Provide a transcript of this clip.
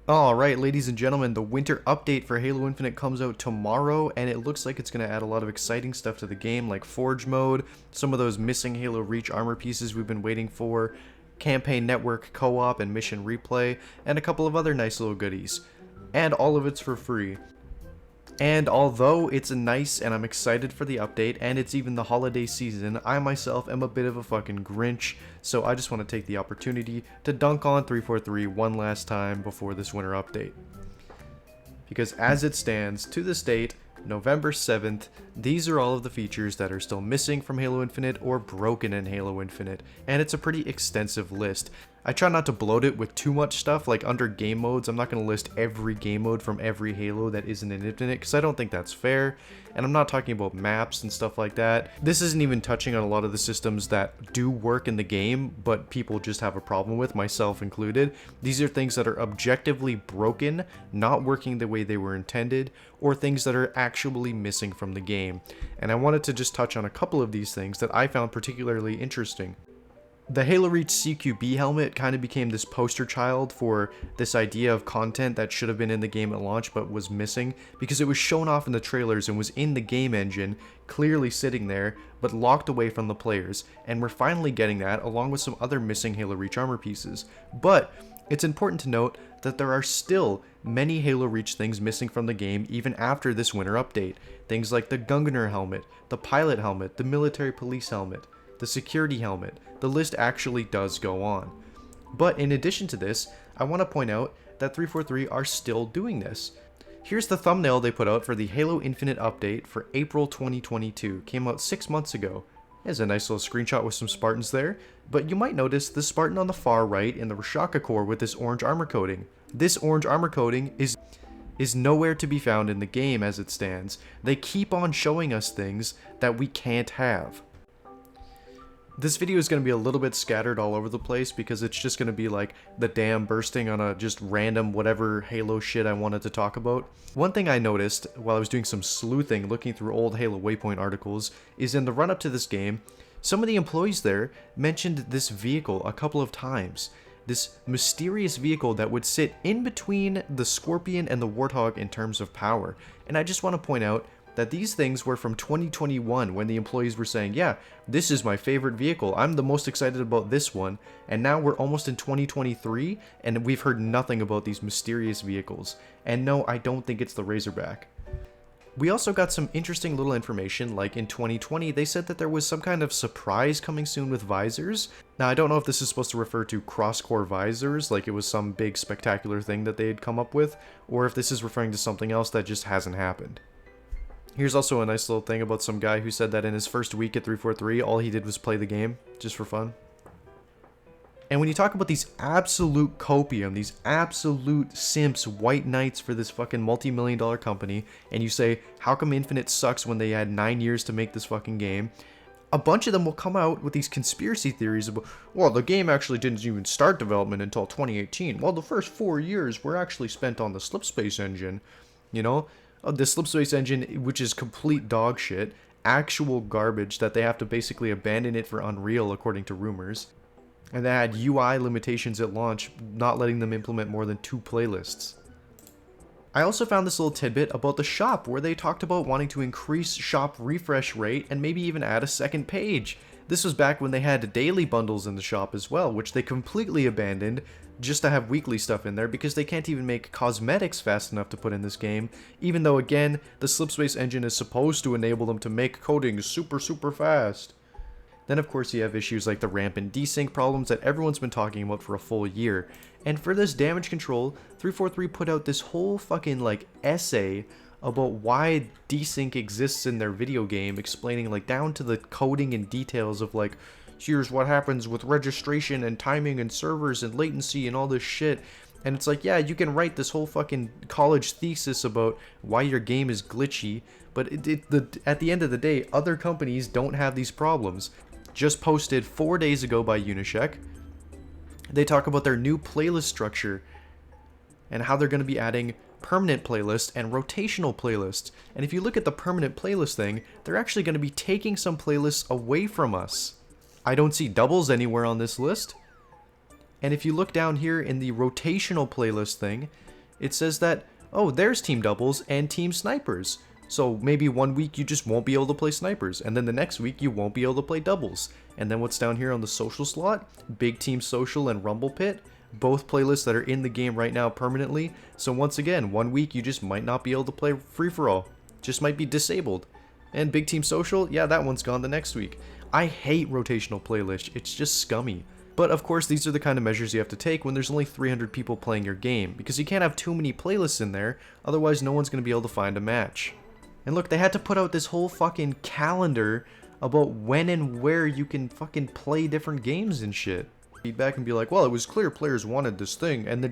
Alright, ladies and gentlemen, the winter update for Halo Infinite comes out tomorrow, and it looks like it's going to add a lot of exciting stuff to the game, like Forge Mode, some of those missing Halo Reach armor pieces we've been waiting for, Campaign Network Co-op and Mission Replay, and a couple of other nice little goodies. And all of it's for free. And although it's nice and I'm excited for the update, and it's even the holiday season, I myself am a bit of a fucking Grinch, so I just want to take the opportunity to dunk on 343 one last time before this winter update. Because as it stands, to this date, November 7th, these are all of the features that are still missing from Halo Infinite or broken in Halo Infinite, and it's a pretty extensive list. I try not to bloat it with too much stuff, like under game modes, I'm not going to list every game mode from every Halo that isn't in Infinite, because I don't think that's fair, and I'm not talking about maps and stuff like that. This isn't even touching on a lot of the systems that do work in the game, but people just have a problem with, myself included. These are things that are objectively broken, not working the way they were intended, or things that are actually missing from the game. And I wanted to just touch on a couple of these things that I found particularly interesting. The Halo Reach CQB helmet kind of became this poster child for this idea of content that should have been in the game at launch but was missing, because it was shown off in the trailers and was in the game engine, clearly sitting there, but locked away from the players, and we're finally getting that along with some other missing Halo Reach armor pieces. But it's important to note that there are still many Halo Reach things missing from the game even after this winter update. Things like the Gungnir helmet, the pilot helmet, the military police helmet, the security helmet. The list actually does go on. But in addition to this, I want to point out that 343 are still doing this. Here's the thumbnail they put out for the Halo Infinite update for April 2022. Came out 6 months ago. There's a nice little screenshot with some Spartans there, but you might notice the Spartan on the far right in the Rashaka core with this orange armor coating. This orange armor coating is nowhere to be found in the game as it stands. They keep on showing us things that we can't have. This video is going to be a little bit scattered all over the place because it's just going to be like the dam bursting on a just random whatever Halo shit I wanted to talk about. One thing I noticed while I was doing some sleuthing looking through old Halo Waypoint articles is in the run up to this game, some of the employees there mentioned this vehicle a couple of times. This mysterious vehicle that would sit in between the Scorpion and the Warthog in terms of power. And I just want to point out that these things were from 2021 when the employees were saying, yeah, this is my favorite vehicle, I'm the most excited about this one, and now we're almost in 2023 and we've heard nothing about these mysterious vehicles. And no, I don't think it's the Razorback. We also got some interesting little information, like in 2020 they said that there was some kind of surprise coming soon with visors. Now I don't know if this is supposed to refer to cross-core visors, like it was some big spectacular thing that they had come up with, or if this is referring to something else that just hasn't happened. Here's also a nice little thing about some guy who said that in his first week at 343, all he did was play the game, just for fun. And when you talk about these absolute copium, these absolute simps, white knights for this fucking multi-million-dollar company, and you say, how come Infinite sucks when they had 9 years to make this fucking game? A bunch of them will come out with these conspiracy theories about, well, the game actually didn't even start development until 2018. Well, the first 4 years were actually spent on the Slipspace engine, you know? The Slipspace engine, which is complete dog shit, actual garbage that they have to basically abandon it for Unreal according to rumors, and they had UI limitations at launch, not letting them implement more than 2 playlists. I also found this little tidbit about the shop where they talked about wanting to increase shop refresh rate and maybe even add a second page. This was back when they had daily bundles in the shop as well, which they completely abandoned just to have weekly stuff in there because they can't even make cosmetics fast enough to put in this game, even though again, the Slipspace engine is supposed to enable them to make coding super fast. Then of course you have issues like the rampant desync problems that everyone's been talking about for a full year. And for this damage control, 343 put out this whole fucking like essay about why desync exists in their video game, explaining like down to the coding and details of like, here's what happens with registration and timing and servers and latency and all this shit. And it's like, yeah, you can write this whole fucking college thesis about why your game is glitchy, but at the end of the day, other companies don't have these problems. Just posted 4 days ago by Unisec, they talk about their new playlist structure and how they're going to be adding permanent playlists and rotational playlists. And if you look at the permanent playlist thing, they're actually going to be taking some playlists away from us. I don't see doubles anywhere on this list. And if you look down here in the rotational playlist thing, it says that, oh, there's team doubles and team snipers. So maybe one week you just won't be able to play snipers, and then the next week you won't be able to play doubles. And then what's down here on the social slot? Big Team Social and Rumble Pit, both playlists that are in the game right now permanently. So once again, one week you just might not be able to play free-for-all. Just might be disabled. And Big Team Social, yeah, that one's gone the next week. I hate rotational playlists, it's just scummy. But of course, these are the kind of measures you have to take when there's only 300 people playing your game, because you can't have too many playlists in there, otherwise no one's going to be able to find a match. And look, they had to put out this whole fucking calendar about when and where you can fucking play different games and shit. Feedback and be like, well, it was clear players wanted this thing, and then